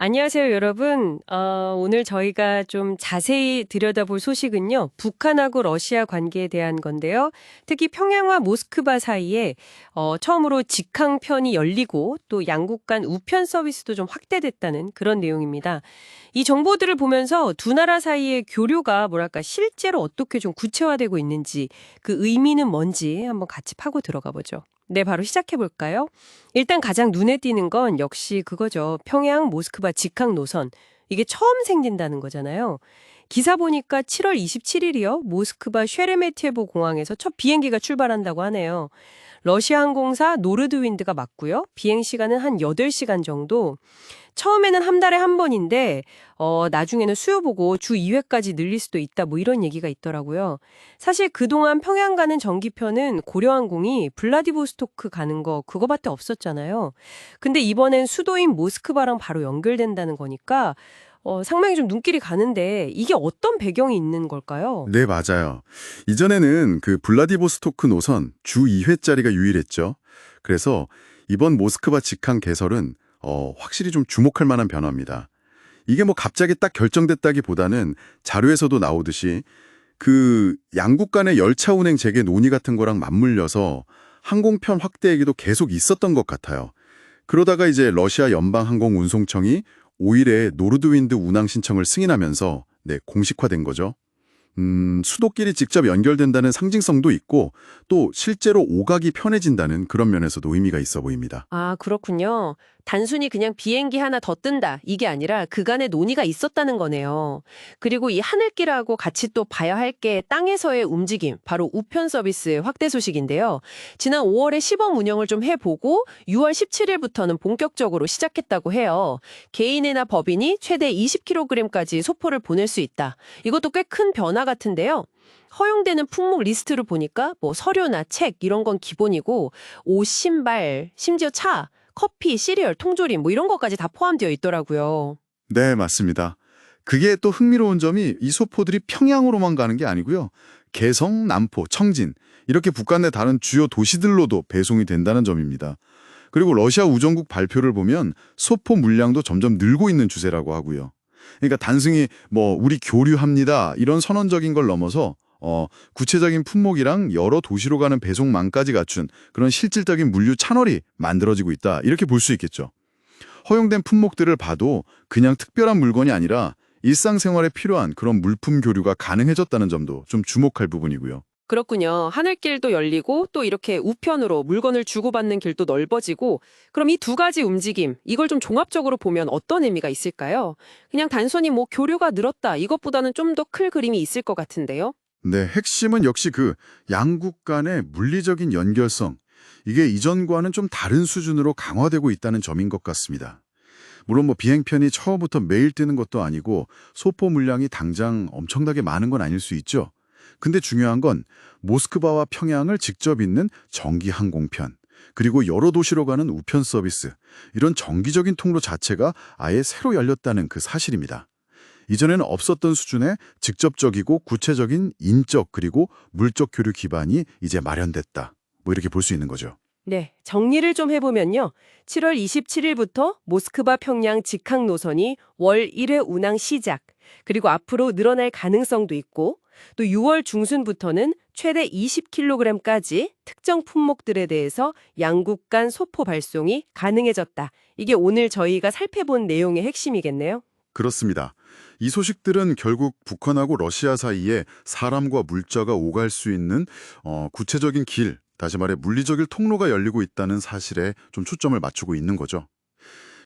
안녕하세요, 여러분. 오늘 저희가 좀 자세히 들여다볼 소식은요, 북한하고 러시아 관계에 대한 건데요. 특히 평양과 모스크바 사이에 처음으로 직항편이 열리고 또 양국 간 우편 서비스도 좀 확대됐다는 그런 내용입니다. 이 정보들을 보면서 두 나라 사이의 교류가 뭐랄까 실제로 어떻게 좀 구체화되고 있는지 그 의미는 뭔지 한번 같이 파고 들어가 보죠. 네, 바로 시작해 볼까요? 일단 가장 눈에 띄는 건 역시 그거죠. 평양, 모스크바 직항 노선. 이게 처음 생긴다는 거잖아요. 기사 보니까 7월 27일이요. 모스크바 쉐레메티에보 공항에서 첫 비행기가 출발한다고 하네요. 러시아 항공사 노르드윈드가 맞고요. 비행 시간은 한 8시간 정도. 처음에는 한 달에 한 번인데 나중에는 수요 보고 주 2회까지 늘릴 수도 있다 뭐 이런 얘기가 있더라고요. 사실 그동안 평양 가는 전기편은 고려항공이 블라디보스토크 가는 거 그거밖에 없었잖아요. 근데 이번엔 수도인 모스크바랑 바로 연결된다는 거니까 상당히 좀 눈길이 가는데 이게 어떤 배경이 있는 걸까요? 네, 맞아요. 이전에는 그 블라디보스토크 노선 주 2회짜리가 유일했죠. 그래서 이번 모스크바 직항 개설은 확실히 좀 주목할 만한 변화입니다. 이게 뭐 갑자기 딱 결정됐다기보다는 자료에서도 나오듯이 그 양국 간의 열차 운행 재개 논의 같은 거랑 맞물려서 항공편 확대 얘기도 계속 있었던 것 같아요. 그러다가 이제 러시아 연방항공운송청이 5일에 노르드윈드 운항 신청을 승인하면서 공식화된 거죠. 수도끼리 직접 연결된다는 상징성도 있고 또 실제로 오각이 편해진다는 그런 면에서도 의미가 있어 보입니다. 아, 그렇군요. 단순히 그냥 비행기 하나 더 뜬다. 이게 아니라 그간의 논의가 있었다는 거네요. 그리고 이 하늘길하고 같이 또 봐야 할 게 땅에서의 움직임, 바로 우편 서비스 확대 소식인데요. 지난 5월에 시범 운영을 좀 해보고 6월 17일부터는 본격적으로 시작했다고 해요. 개인이나 법인이 최대 20kg까지 소포를 보낼 수 있다. 이것도 꽤 큰 변화 같은데요. 허용되는 품목 리스트를 보니까 뭐 서류나 책 이런 건 기본이고 옷, 신발, 심지어 차, 커피, 시리얼, 통조림 뭐 이런 것까지 다 포함되어 있더라고요. 네, 맞습니다. 그게 또 흥미로운 점이 이 소포들이 평양으로만 가는 게 아니고요. 개성, 남포, 청진 이렇게 북한 내 다른 주요 도시들로도 배송이 된다는 점입니다. 그리고 러시아 우정국 발표를 보면 소포 물량도 점점 늘고 있는 추세라고 하고요. 그러니까 단순히 뭐 우리 교류합니다 이런 선언적인 걸 넘어서 구체적인 품목이랑 여러 도시로 가는 배송망까지 갖춘 그런 실질적인 물류 채널이 만들어지고 있다 이렇게 볼 수 있겠죠. 허용된 품목들을 봐도 그냥 특별한 물건이 아니라 일상생활에 필요한 그런 물품 교류가 가능해졌다는 점도 좀 주목할 부분이고요. 그렇군요. 하늘길도 열리고 또 이렇게 우편으로 물건을 주고받는 길도 넓어지고 그럼 이 두 가지 움직임 이걸 좀 종합적으로 보면 어떤 의미가 있을까요? 그냥 단순히 뭐 교류가 늘었다 이것보다는 좀 더 클 그림이 있을 것 같은데요. 네, 핵심은 역시 그 양국 간의 물리적인 연결성, 이게 이전과는 좀 다른 수준으로 강화되고 있다는 점인 것 같습니다. 물론 뭐 비행편이 처음부터 매일 뜨는 것도 아니고 소포 물량이 당장 엄청나게 많은 건 아닐 수 있죠. 근데 중요한 건 모스크바와 평양을 직접 잇는 정기 항공편, 그리고 여러 도시로 가는 우편 서비스, 이런 정기적인 통로 자체가 아예 새로 열렸다는 그 사실입니다. 이전에는 없었던 수준의 직접적이고 구체적인 인적 그리고 물적 교류 기반이 이제 마련됐다. 뭐 이렇게 볼 수 있는 거죠. 네, 정리를 좀 해보면요. 7월 27일부터 모스크바 평양 직항 노선이 월 1회 운항 시작, 그리고 앞으로 늘어날 가능성도 있고, 또 6월 중순부터는 최대 20kg까지 특정 품목들에 대해서 양국 간 소포 발송이 가능해졌다. 이게 오늘 저희가 살펴본 내용의 핵심이겠네요. 그렇습니다. 이 소식들은 결국 북한하고 러시아 사이에 사람과 물자가 오갈 수 있는 구체적인 길, 다시 말해 물리적인 통로가 열리고 있다는 사실에 좀 초점을 맞추고 있는 거죠.